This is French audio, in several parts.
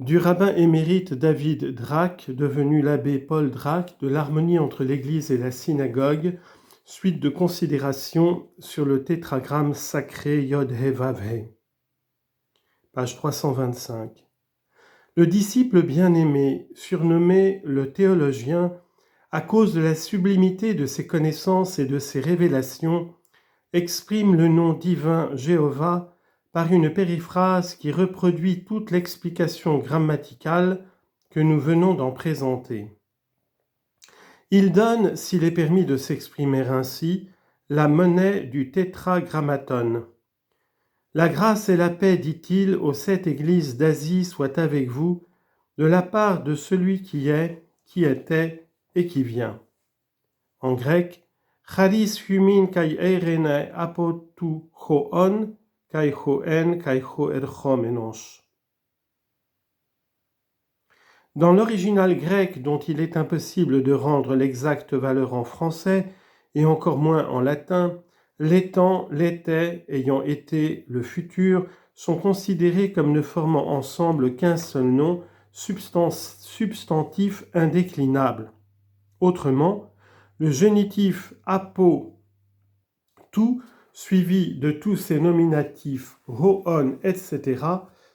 du rabbin émérite David Drac, devenu l'abbé Paul Drac, de l'harmonie entre l'Église et la synagogue, suite de considérations sur le tétragramme sacré Yod-He-Vav-He. Page 325. Le disciple bien-aimé, surnommé le théologien, à cause de la sublimité de ses connaissances et de ses révélations, exprime le nom divin Jéhovah par une périphrase qui reproduit toute l'explication grammaticale que nous venons d'en présenter. Il donne, s'il est permis de s'exprimer ainsi, la monnaie du tétragrammaton. La grâce et la paix, dit-il, aux 7 églises d'Asie soient avec vous, de la part de celui qui est, qui était et qui vient. En grec, charis humin kai eirene apotu choon kai choen kai choerchomenos. Dans l'original grec, dont il est impossible de rendre l'exacte valeur en français, et encore moins en latin, l'étant, l'était, ayant été, le futur, sont considérés comme ne formant ensemble qu'un seul nom, substantif indéclinable. Autrement, le génitif apo, tout, suivi de tous ces nominatifs, hoon, etc.,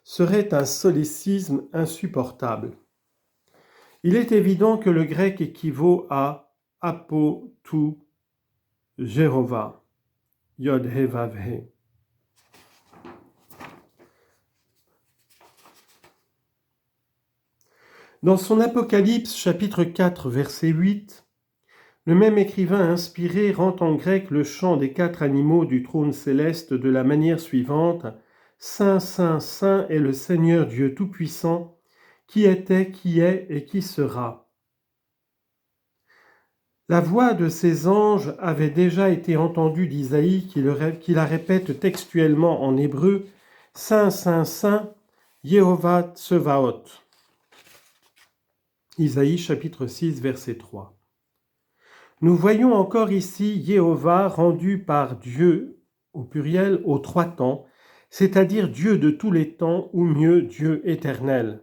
serait un solécisme insupportable. Il est évident que le grec équivaut à apo, tout, Jéhovah, Yod-He-Vav-He. Dans son Apocalypse, chapitre 4, verset 8, le même écrivain inspiré rend en grec le chant des 4 animaux du trône céleste de la manière suivante : Saint, Saint, Saint est le Seigneur Dieu Tout-Puissant, qui était, qui est et qui sera. La voix de ces anges avait déjà été entendue d'Isaïe qui la répète textuellement en hébreu : Saint, Saint, Saint, Yehovah Tsevaot. Isaïe chapitre 6, verset 3. Nous voyons encore ici Yehovah rendu par Dieu, au pluriel, aux 3 temps, c'est-à-dire Dieu de tous les temps, ou mieux, Dieu éternel.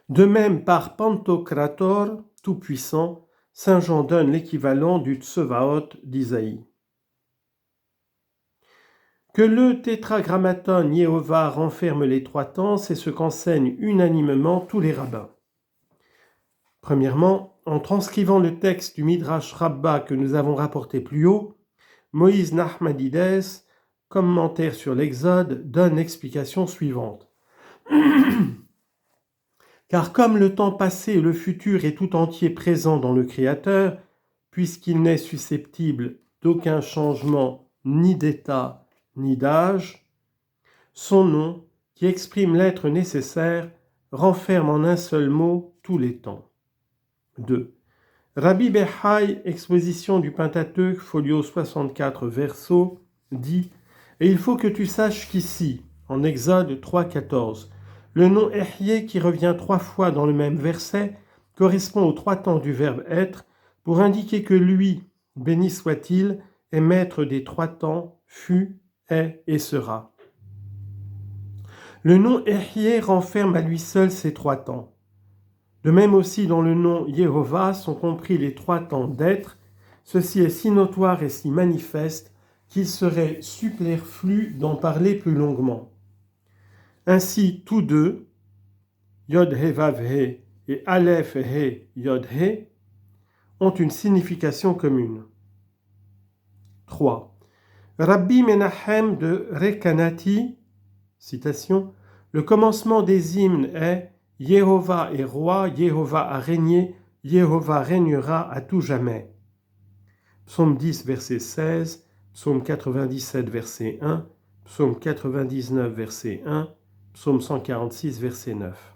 De même, par Pantocrator, tout-puissant, Saint Jean donne l'équivalent du Tsevaot d'Isaïe. Que le tétragrammaton Yehovah renferme les 3 temps, c'est ce qu'enseignent unanimement tous les rabbins. Premièrement, en transcrivant le texte du Midrash Rabbah que nous avons rapporté plus haut, Moïse Nachmanides, commentaire sur l'Exode, donne l'explication suivante. Car comme le temps passé et le futur est tout entier présent dans le Créateur, puisqu'il n'est susceptible d'aucun changement ni d'état ni d'âge, son nom, qui exprime l'être nécessaire, renferme en un seul mot tous les temps. 2. Rabbi Behai, exposition du Pentateuque, folio 64 verso, dit « Et il faut que tu saches qu'ici, en Exode 3.14, le nom Ehyeh qui revient 3 fois dans le même verset correspond aux 3 temps du verbe être pour indiquer que lui, béni soit-il, est maître des 3 temps, fut, est et sera. Le nom Ehyeh renferme à lui seul ces 3 temps. De même aussi dans le nom Yehovah sont compris les 3 temps d'être. Ceci est si notoire et si manifeste qu'il serait superflu d'en parler plus longuement. Ainsi, tous deux, Yod-He-Vav-He et Aleph-He, Yod-He, ont une signification commune. 3. Rabbi Menachem de Rekanati, citation, le commencement des hymnes est Yehovah est roi, Yehovah a régné, Yehovah régnera à tout jamais. Psaume 10, verset 16, Psaume 97, verset 1, Psaume 99, verset 1, Psaume 146, verset 9.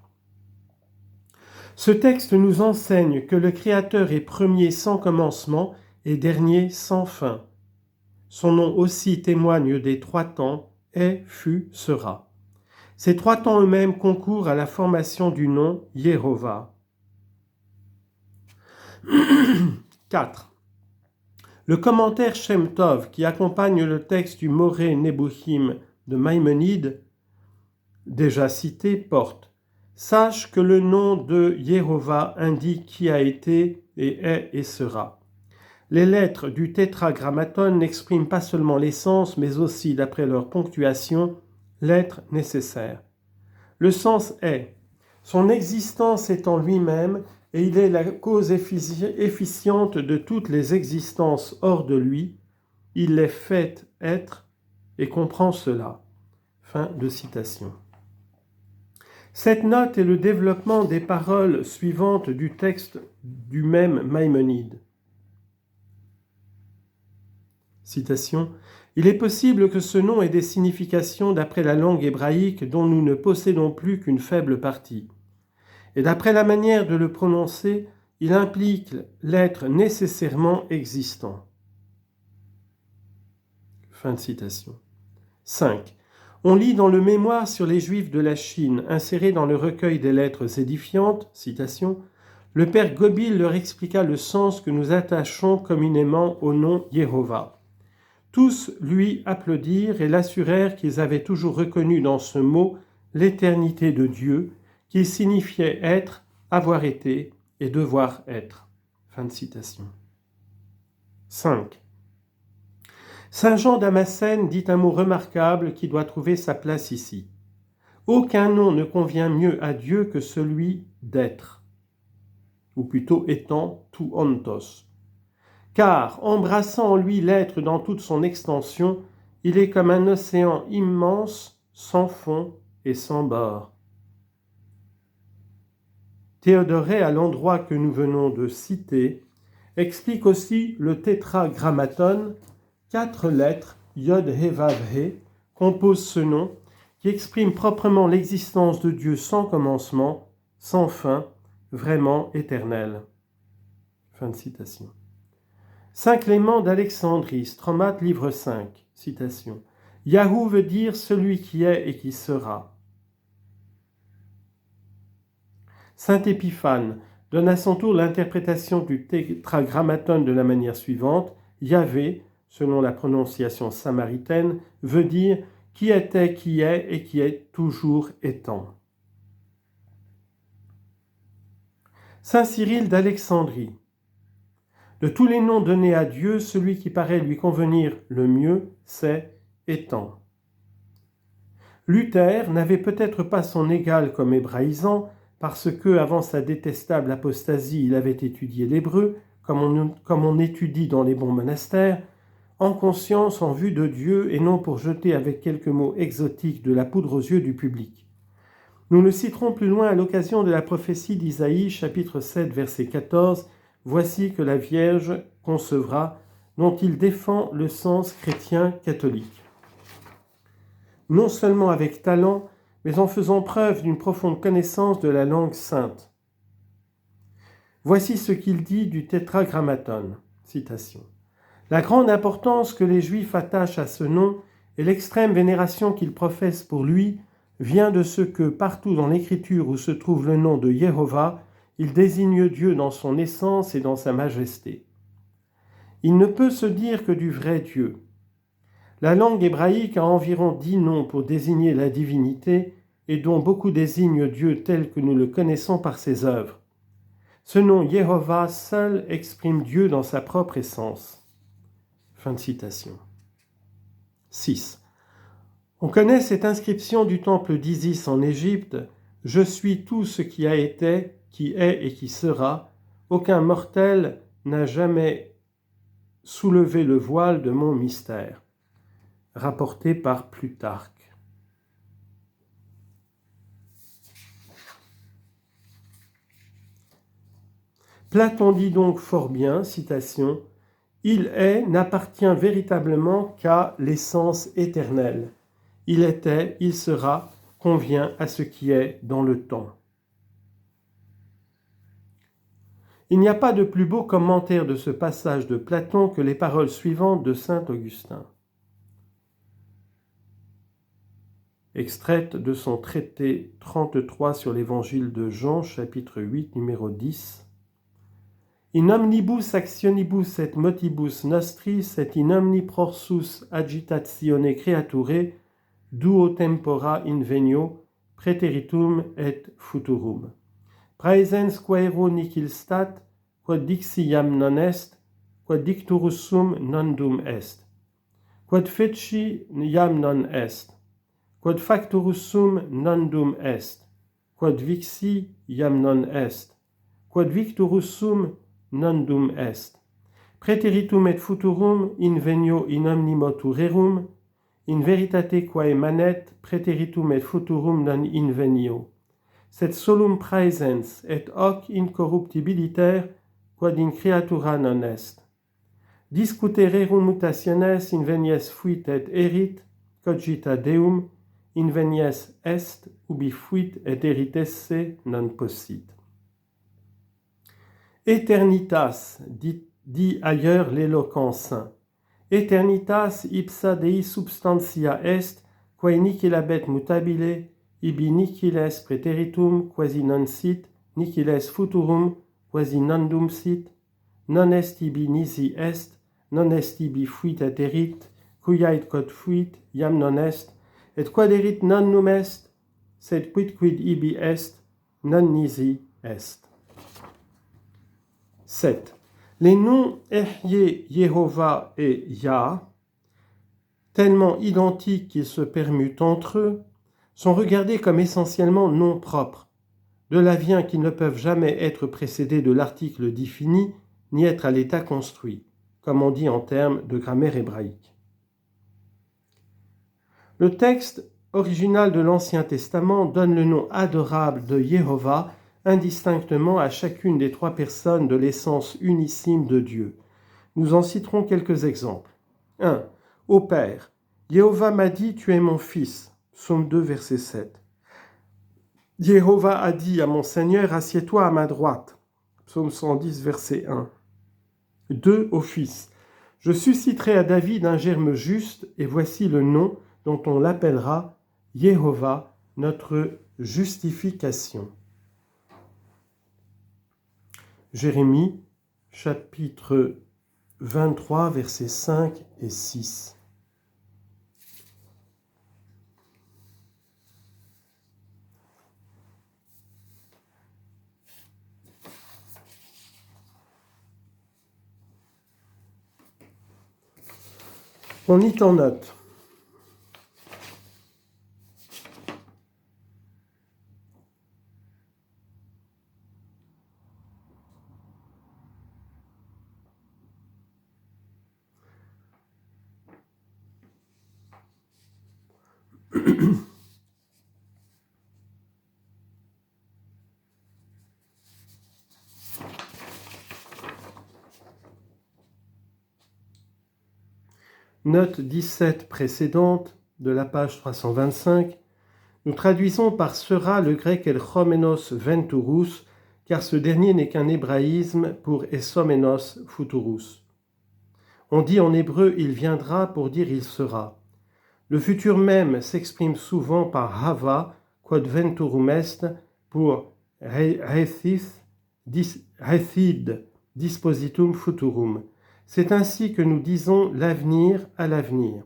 Ce texte nous enseigne que le Créateur est premier sans commencement et dernier sans fin. Son nom aussi témoigne des 3 temps, est, fut, sera. Ces 3 temps eux-mêmes concourent à la formation du nom Yehovah. 4. Le commentaire Shem Tov qui accompagne le texte du Moré Nebuchim de Maïmonide déjà cité, porte « Sache que le nom de Jéhovah indique qui a été et est et sera ». Les lettres du tétragrammaton n'expriment pas seulement l'essence, mais aussi, d'après leur ponctuation, l'être nécessaire. Le sens est « Son existence est en lui-même et il est la cause efficiente de toutes les existences hors de lui. Il les fait être et comprend cela. » Fin de citation. Cette note est le développement des paroles suivantes du texte du même Maïmonide. Citation. « Il est possible que ce nom ait des significations d'après la langue hébraïque dont nous ne possédons plus qu'une faible partie. Et d'après la manière de le prononcer, il implique l'être nécessairement existant. » Fin de citation. 5. On lit dans le mémoire sur les Juifs de la Chine, inséré dans le recueil des lettres édifiantes, citation, « Le père Gobil leur expliqua le sens que nous attachons communément au nom Jéhovah. Tous lui applaudirent et l'assurèrent qu'ils avaient toujours reconnu dans ce mot l'éternité de Dieu, qui signifiait être, avoir été et devoir être. » Fin de citation. 5. Saint Jean Damascène dit un mot remarquable qui doit trouver sa place ici. Aucun nom ne convient mieux à Dieu que celui d'être, ou plutôt étant tout ontos. Car, embrassant en lui l'être dans toute son extension, il est comme un océan immense, sans fond et sans bord. Théodorée, à l'endroit que nous venons de citer, explique aussi le tétragrammaton. 4 lettres, Yod, He, Vav, He, composent ce nom, qui exprime proprement l'existence de Dieu sans commencement, sans fin, vraiment éternel. Fin de citation. Saint Clément d'Alexandrie, Stromate, livre 5, citation. Yahou veut dire celui qui est et qui sera. Saint Épiphane donne à son tour l'interprétation du tétragrammaton de la manière suivante. Yahvé, selon la prononciation samaritaine, veut dire qui était, qui est et qui est toujours étant. Saint Cyril d'Alexandrie. De tous les noms donnés à Dieu, celui qui paraît lui convenir le mieux, c'est étant. Luther n'avait peut-être pas son égal comme hébraïsant, parce que, avant sa détestable apostasie, il avait étudié l'hébreu, comme on étudie dans les bons monastères, en conscience, en vue de Dieu, et non pour jeter avec quelques mots exotiques de la poudre aux yeux du public. Nous le citerons plus loin à l'occasion de la prophétie d'Isaïe, chapitre 7, verset 14, « Voici que la Vierge concevra », dont il défend le sens chrétien catholique. Non seulement avec talent, mais en faisant preuve d'une profonde connaissance de la langue sainte. Voici ce qu'il dit du tétragrammaton. Citation. La grande importance que les Juifs attachent à ce nom et l'extrême vénération qu'ils professent pour lui vient de ce que, partout dans l'Écriture où se trouve le nom de Jéhovah, il désigne Dieu dans son essence et dans sa majesté. Il ne peut se dire que du vrai Dieu. La langue hébraïque a environ 10 noms pour désigner la divinité et dont beaucoup désignent Dieu tel que nous le connaissons par ses œuvres. Ce nom Jéhovah seul exprime Dieu dans sa propre essence. Fin de citation. 6. On connaît cette inscription du temple d'Isis en Égypte. « Je suis tout ce qui a été, qui est et qui sera. Aucun mortel n'a jamais soulevé le voile de mon mystère. » Rapporté par Plutarque. Platon dit donc fort bien, citation, « Il est n'appartient véritablement qu'à l'essence éternelle. Il était, il sera, convient à ce qui est dans le temps. » Il n'y a pas de plus beau commentaire de ce passage de Platon que les paroles suivantes de saint Augustin. Extraite de son traité 33 sur l'évangile de Jean, chapitre 8, numéro 10. In omnibus actionibus et motibus nostris et in omni prorsus agitatione creaturae duo tempora invenio praeteritum et futurum. Praesens quaero nihil stat, quod dixi iam non est, quod dicturus sum non dum est. Quod feci iam non est, quod facturus sum non dum est, quod vixi iam non est, quod victurus sum non dum est. Praeteritum et futurum invenio in omni motu rerum, in veritate quae manet praeteritum et futurum non invenio. Sed solum praesens et hoc incorruptibiliter quod in creatura non est. Discutererum mutationes invenies fuit et erit, cogita Deum, invenies est, ubi fuit et erit esse non possit. Eternitas, dit ailleurs l'éloquent saint. Eternitas ipsa Dei substantia est, quae nihilabet mutabile, ibi nihiles praeteritum quasi non sit, nihiles futurum quasi non dum sit, non est ibi nisi est, non est ibi fuit et erit, cuiait quod fuit iam non est, et quod erit non num est, sed quid ibi est, non nisi est. 7. Les noms Ehyeh, Yehovah et Yah, tellement identiques qu'ils se permutent entre eux, sont regardés comme essentiellement noms propres. De là vient qu'ils ne peuvent jamais être précédés de l'article défini, ni être à l'état construit, comme on dit en termes de grammaire hébraïque. Le texte original de l'Ancien Testament donne le nom adorable de Yehovah indistinctement à chacune des trois personnes de l'essence unissime de Dieu. Nous en citerons quelques exemples. 1. Au Père, Yehovah m'a dit, tu es mon fils. Psaume 2, verset 7. Yehovah a dit à mon Seigneur, assieds-toi à ma droite. Psaume 110, verset 1. 2. Au Fils, je susciterai à David un germe juste, et voici le nom dont on l'appellera Yehovah, notre justification. Jérémie, chapitre 23, versets 5 et 6. On y en note. Note 17 précédente de la page 325, nous traduisons par sera le grec elchomenos venturus, car ce dernier n'est qu'un hébraïsme pour essomenos futurus. On dit en hébreu il viendra pour dire il sera. Le futur même s'exprime souvent par hava, quod venturum est, pour hethid dispositum futurum. C'est ainsi que nous disons l'avenir à l'avenir.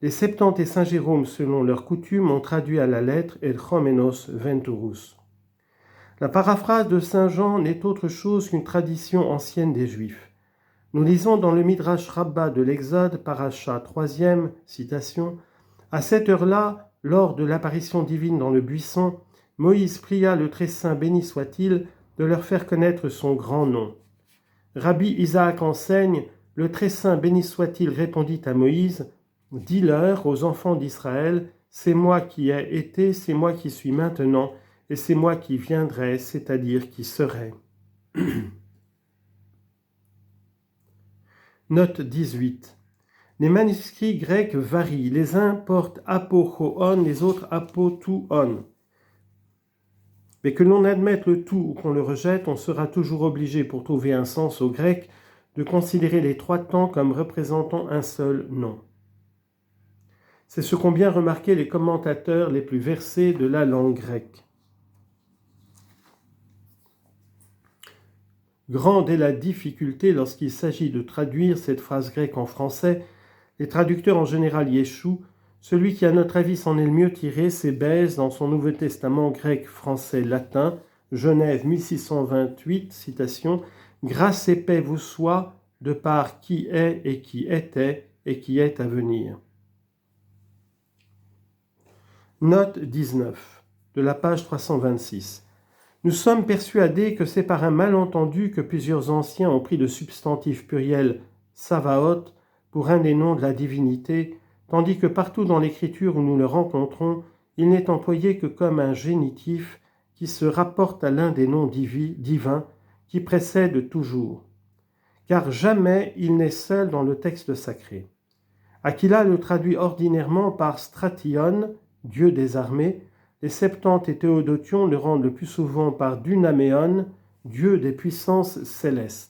Les Septante et Saint Jérôme, selon leur coutume, ont traduit à la lettre elchomenos venturus. La paraphrase de Saint Jean n'est autre chose qu'une tradition ancienne des Juifs. Nous lisons dans le Midrash Rabbah de l'Exode, paracha 3e, citation, « À cette heure-là, lors de l'apparition divine dans le buisson, Moïse pria le très saint béni soit-il de leur faire connaître son grand nom. Rabbi Isaac enseigne, le très saint béni soit-il répondit à Moïse, « Dis-leur aux enfants d'Israël, c'est moi qui ai été, c'est moi qui suis maintenant, et c'est moi qui viendrai, c'est-à-dire qui serai. » Note 18. Les manuscrits grecs varient, les uns portent apochoon, les autres apotouon. Mais que l'on admette le tout ou qu'on le rejette, on sera toujours obligé, pour trouver un sens au grec, de considérer les trois temps comme représentant un seul nom. C'est ce qu'ont bien remarqué les commentateurs les plus versés de la langue grecque. Grande est la difficulté lorsqu'il s'agit de traduire cette phrase grecque en français. Les traducteurs en général y échouent, Celui qui, à notre avis, s'en est le mieux tiré, c'est Bèze dans son Nouveau Testament grec, français, latin, Genève 1628, citation, « Grâce et paix vous soient de par qui est et qui était et qui est à venir. » Note 19, de la page 326. Nous sommes persuadés que c'est par un malentendu que plusieurs anciens ont pris le substantif pluriel Savaoth pour un des noms de la divinité, tandis que partout dans l'Écriture où nous le rencontrons, il n'est employé que comme un génitif qui se rapporte à l'un des noms divins qui précède toujours. Car jamais il n'est seul dans le texte sacré. Aquila le traduit ordinairement par Stratyon, dieu des armées. Les Septante et Théodotion le rendent le plus souvent par Dunaméon, dieu des puissances célestes.